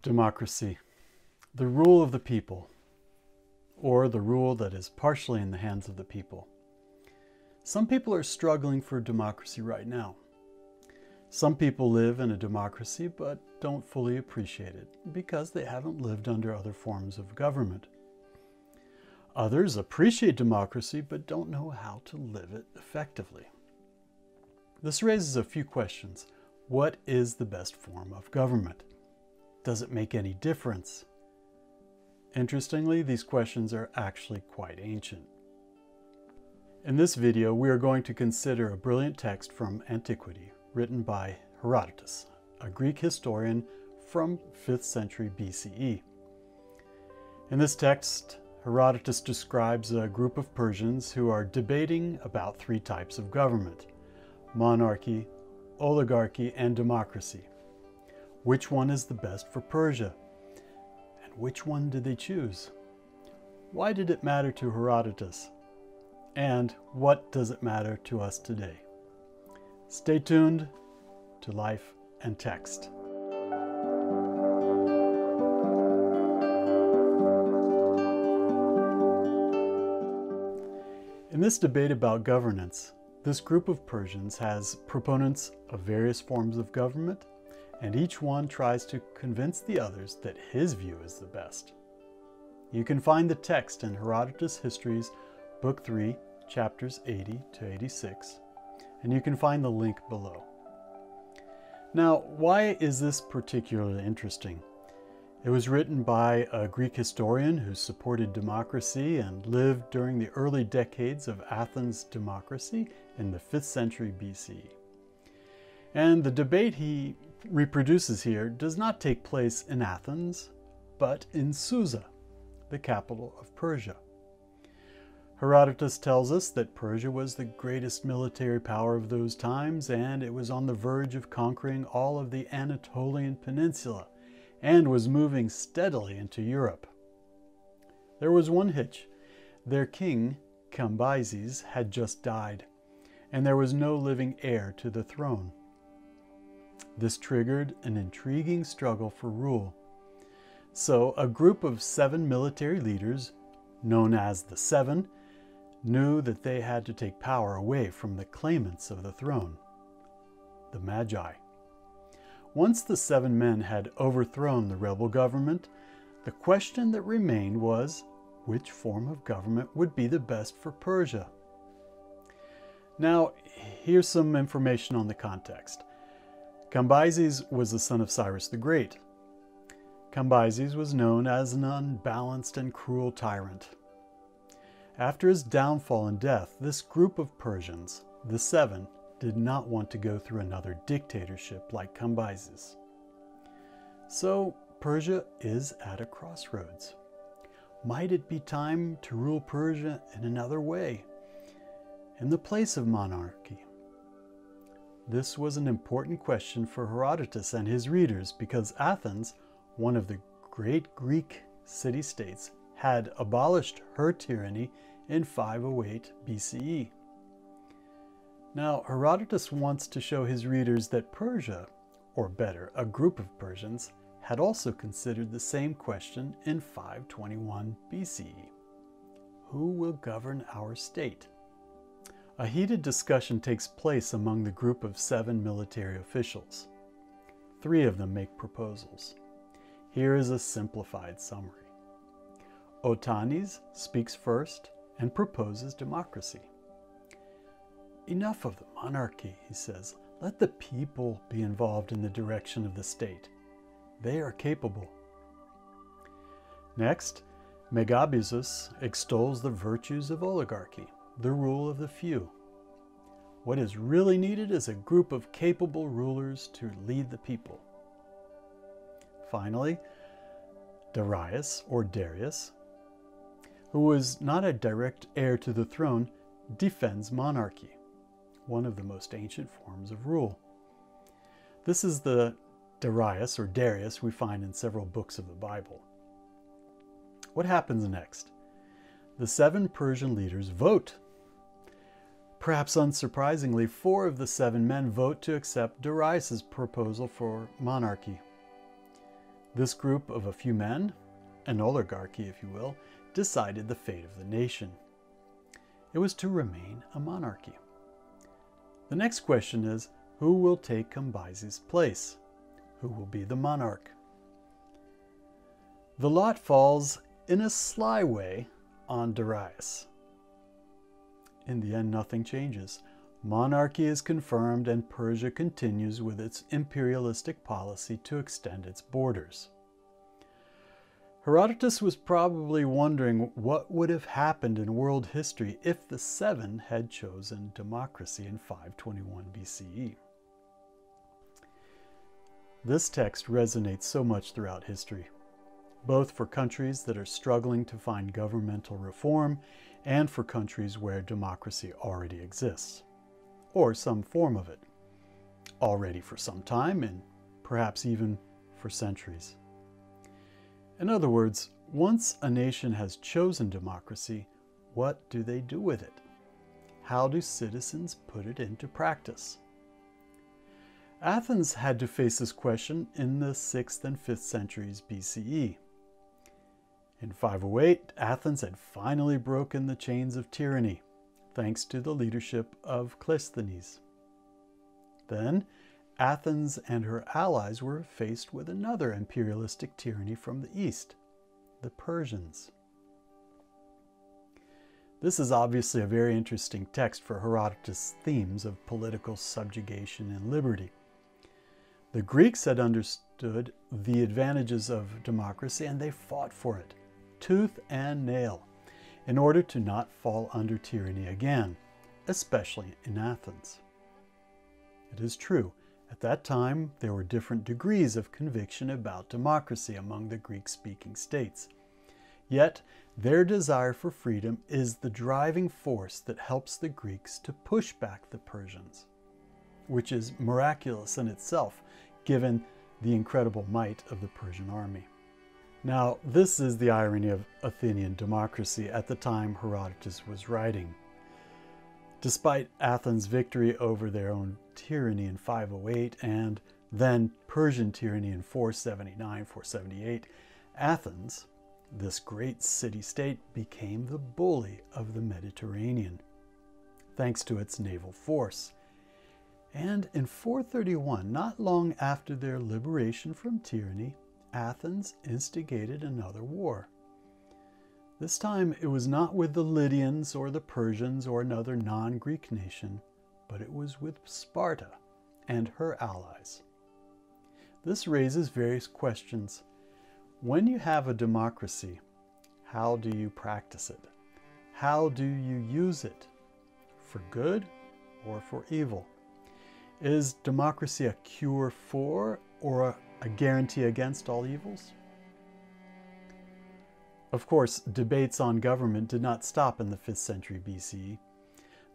Democracy, the rule of the people, or the rule that is partially in the hands of the people. Some people are struggling for democracy right now. Some people live in a democracy but don't fully appreciate it because they haven't lived under other forms of government. Others appreciate democracy but don't know how to live it effectively. This raises a few questions. What is the best form of government? Does it make any difference? Interestingly, these questions are actually quite ancient. In this video, we are going to consider a brilliant text from Antiquity written by Herodotus, a Greek historian from 5th century BCE. In this text, Herodotus describes a group of Persians who are debating about three types of government: monarchy, oligarchy, and democracy. Which one is the best for Persia? And which one did they choose? Why did it matter to Herodotus? And what does it matter to us today? Stay tuned to Life and Text. In this debate about governance, this group of Persians has proponents of various forms of government, and each one tries to convince the others that his view is the best. You can find the text in Herodotus Histories, Book 3, chapters 80 to 86, and you can find the link below. Now, why is this particularly interesting? It was written by a Greek historian who supported democracy and lived during the early decades of Athens' democracy in the 5th century BCE. And the debate he reproduces here does not take place in Athens, but in Susa, the capital of Persia. Herodotus tells us that Persia was the greatest military power of those times, and it was on the verge of conquering all of the Anatolian peninsula, and was moving steadily into Europe. There was one hitch. Their king, Cambyses, had just died, and there was no living heir to the throne. This triggered an intriguing struggle for rule. So a group of 7 military leaders, known as the Seven, knew that they had to take power away from the claimants of the throne, the Magi. Once the 7 men had overthrown the rebel government, the question that remained was, which form of government would be the best for Persia? Now, here's some information on the context. Cambyses was the son of Cyrus the Great. Cambyses was known as an unbalanced and cruel tyrant. After his downfall and death, this group of Persians, the 7, did not want to go through another dictatorship like Cambyses. So Persia is at a crossroads. Might it be time to rule Persia in another way, in the place of monarchy? This was an important question for Herodotus and his readers because Athens, one of the great Greek city-states, had abolished her tyranny in 508 BCE. Now, Herodotus wants to show his readers that Persia, or better, a group of Persians, had also considered the same question in 521 BCE. Who will govern our state? A heated discussion takes place among the group of 7 military officials. 3 of them make proposals. Here is a simplified summary. Otanes speaks first and proposes democracy. Enough of the monarchy, he says. Let the people be involved in the direction of the state. They are capable. Next, Megabyzus extols the virtues of oligarchy, the rule of the few. What is really needed is a group of capable rulers to lead the people. Finally, Darius, or Darius, who was not a direct heir to the throne, defends monarchy, one of the most ancient forms of rule. This is the Darius, or Darius, we find in several books of the Bible. What happens next? The 7 Persian leaders vote. Perhaps unsurprisingly, 4 of the 7 men vote to accept Darius's proposal for monarchy. This group of a few men, an oligarchy if you will, decided the fate of the nation. It was to remain a monarchy. The next question is, who will take Cambyses' place? Who will be the monarch? The lot falls in a sly way on Darius. In the end, nothing changes. Monarchy is confirmed and Persia continues with its imperialistic policy to extend its borders. Herodotus was probably wondering what would have happened in world history if the Seven had chosen democracy in 521 BCE. This text resonates so much throughout history, both for countries that are struggling to find governmental reform and for countries where democracy already exists, or some form of it, already for some time and perhaps even for centuries. In other words, once a nation has chosen democracy, what do they do with it? How do citizens put it into practice? Athens had to face this question in the 6th and 5th centuries BCE. In 508, Athens had finally broken the chains of tyranny, thanks to the leadership of Cleisthenes. Then, Athens and her allies were faced with another imperialistic tyranny from the east, the Persians. This is obviously a very interesting text for Herodotus' themes of political subjugation and liberty. The Greeks had understood the advantages of democracy and they fought for it, tooth and nail, in order to not fall under tyranny again, especially in Athens. It is true, at that time there were different degrees of conviction about democracy among the Greek-speaking states. Yet, their desire for freedom is the driving force that helps the Greeks to push back the Persians, which is miraculous in itself, given the incredible might of the Persian army. Now, this is the irony of Athenian democracy at the time Herodotus was writing. Despite Athens' victory over their own tyranny in 508 and then Persian tyranny in 479, 478, Athens, this great city-state, became the bully of the Mediterranean, thanks to its naval force. And in 431, not long after their liberation from tyranny, Athens instigated another war. This time it was not with the Lydians or the Persians or another non-Greek nation, but it was with Sparta and her allies. This raises various questions. When you have a democracy, how do you practice it? How do you use it? For good or for evil? Is democracy a cure for or a guarantee against all evils? Of course, debates on government did not stop in the 5th century BCE.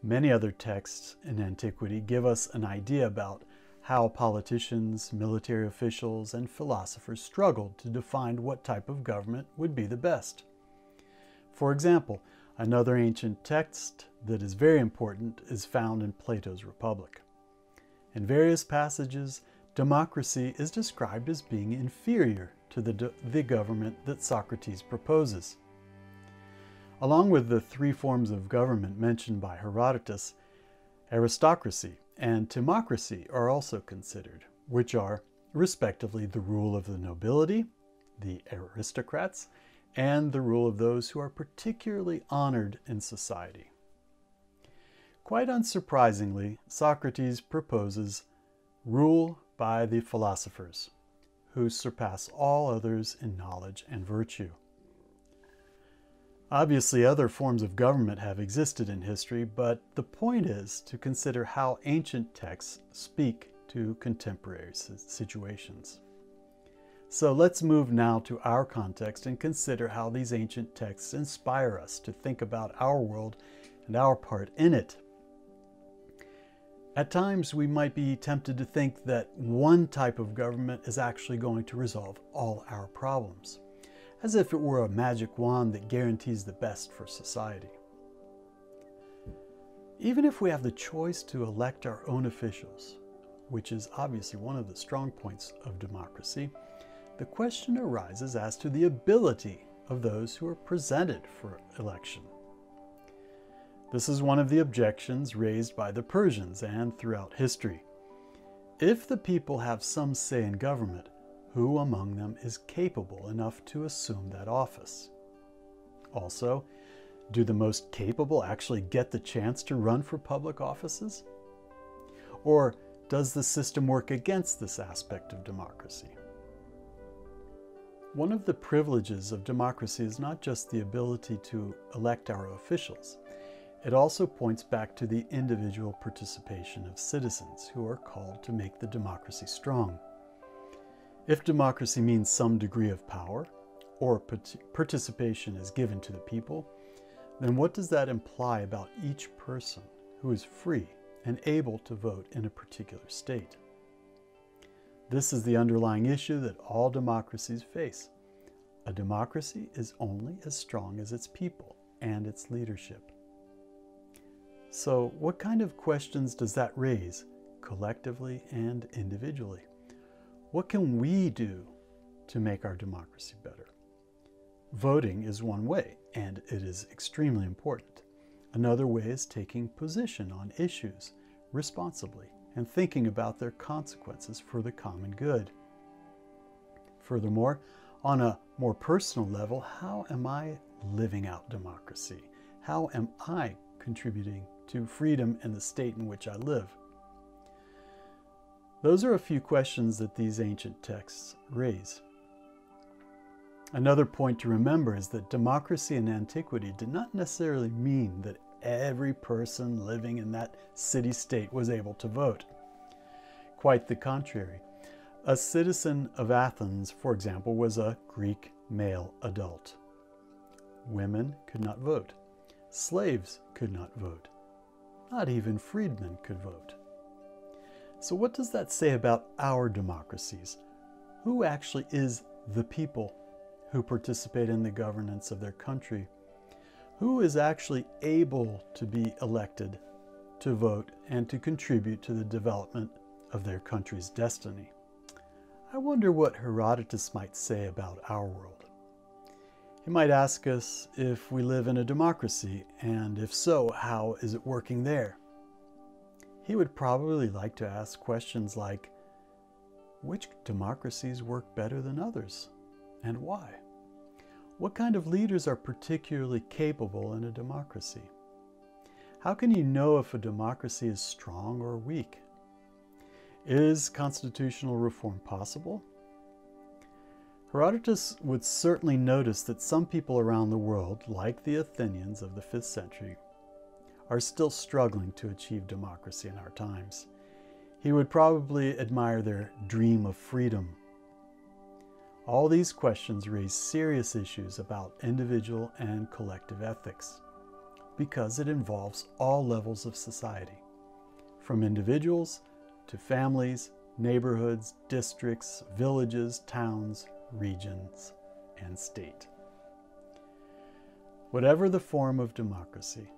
Many other texts in antiquity give us an idea about how politicians, military officials, and philosophers struggled to define what type of government would be the best. For example, another ancient text that is very important is found in Plato's Republic. In various passages, democracy is described as being inferior to the government that Socrates proposes. Along with the three forms of government mentioned by Herodotus, aristocracy and timocracy are also considered, which are, respectively, the rule of the nobility, the aristocrats, and the rule of those who are particularly honored in society. Quite unsurprisingly, Socrates proposes rule by the philosophers, who surpass all others in knowledge and virtue. Obviously, other forms of government have existed in history, but the point is to consider how ancient texts speak to contemporary situations. So let's move now to our context and consider how these ancient texts inspire us to think about our world and our part in it. At times, we might be tempted to think that one type of government is actually going to resolve all our problems, as if it were a magic wand that guarantees the best for society. Even if we have the choice to elect our own officials, which is obviously one of the strong points of democracy, the question arises as to the ability of those who are presented for election. This is one of the objections raised by the Persians and throughout history. If the people have some say in government, who among them is capable enough to assume that office? Also, do the most capable actually get the chance to run for public offices? Or does the system work against this aspect of democracy? One of the privileges of democracy is not just the ability to elect our officials. It also points back to the individual participation of citizens who are called to make the democracy strong. If democracy means some degree of power, or participation is given to the people, then what does that imply about each person who is free and able to vote in a particular state? This is the underlying issue that all democracies face. A democracy is only as strong as its people and its leadership. So, what kind of questions does that raise, collectively and individually? What can we do to make our democracy better? Voting is one way, and it is extremely important. Another way is taking position on issues responsibly and thinking about their consequences for the common good. Furthermore, on a more personal level, how am I living out democracy? How am I contributing to freedom in the state in which I live? Those are a few questions that these ancient texts raise. Another point to remember is that democracy in antiquity did not necessarily mean that every person living in that city-state was able to vote. Quite the contrary. A citizen of Athens, for example, was a Greek male adult. Women could not vote. Slaves could not vote. Not even freedmen could vote. So what does that say about our democracies? Who actually is the people who participate in the governance of their country? Who is actually able to be elected to vote and to contribute to the development of their country's destiny? I wonder what Herodotus might say about our world. He might ask us if we live in a democracy, and if so, how is it working there? He would probably like to ask questions like, which democracies work better than others, and why? What kind of leaders are particularly capable in a democracy? How can you know if a democracy is strong or weak? Is constitutional reform possible? Herodotus would certainly notice that some people around the world, like the Athenians of the 5th century, are still struggling to achieve democracy in our times. He would probably admire their dream of freedom. All these questions raise serious issues about individual and collective ethics, because it involves all levels of society, from individuals to families, neighborhoods, districts, villages, towns, regions, and state. Whatever the form of democracy,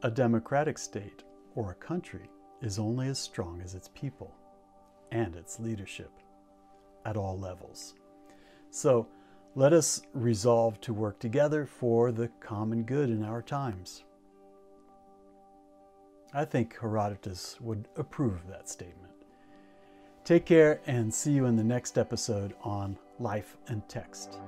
a democratic state or a country is only as strong as its people and its leadership at all levels. So let us resolve to work together for the common good in our times. I think Herodotus would approve of that statement. Take care and see you in the next episode on Life and Text.